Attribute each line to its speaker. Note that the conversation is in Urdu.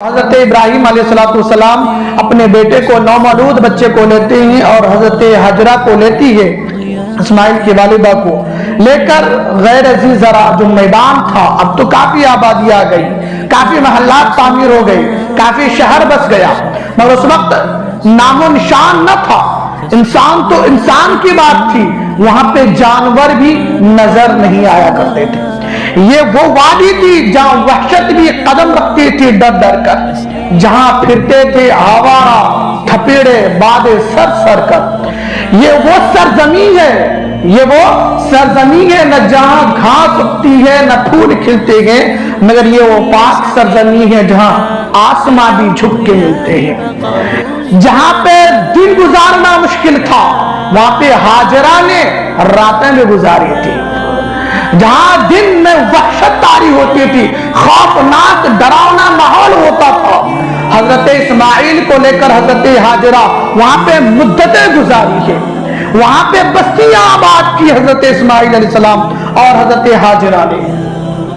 Speaker 1: حضرت ابراہیم علیہ السلام اپنے بیٹے کو نومولود بچے کو لیتے ہیں اور حضرت حجرہ کو لیتی ہے، اسماعیل کی والدہ کو لے کر غیر عزیز ذرا جو میدان تھا، اب تو کافی آبادی آ گئی، کافی محلات تعمیر ہو گئی، کافی شہر بس گیا، مگر اس وقت نام و نشان نہ تھا۔ انسان تو انسان کی بات تھی، وہاں پہ جانور بھی نظر نہیں آیا کرتے تھے۔ یہ وہ وادی تھی جہاں وحشت بھی قدم رکھتی تھی ڈر ڈر کر، جہاں پھرتے تھے آوارہ تھپیڑے بادے سر سر کر۔ یہ وہ سرزمین ہے، یہ وہ سرزمین ہے نہ جہاں گھاس اگتی ہے نہ پھول کھلتے ہیں، مگر یہ وہ پاک سرزمین ہے جہاں آسماں بھی جھک کے ملتے ہیں۔ جہاں پہ دن گزارنا مشکل تھا، وہاں پہ حاجرہ نے راتیں بھی گزاری تھی۔ جہاں دن میں وحشت طاری ہوتی تھی، خوفناک ڈراؤنا ماحول ہوتا تھا، حضرت اسماعیل کو لے کر حضرت حاجرہ وہاں پہ مدتیں گزاری ہے، وہاں پہ بستیاں آباد کی حضرت اسماعیل علیہ السلام اور حضرت حاجرہ نے۔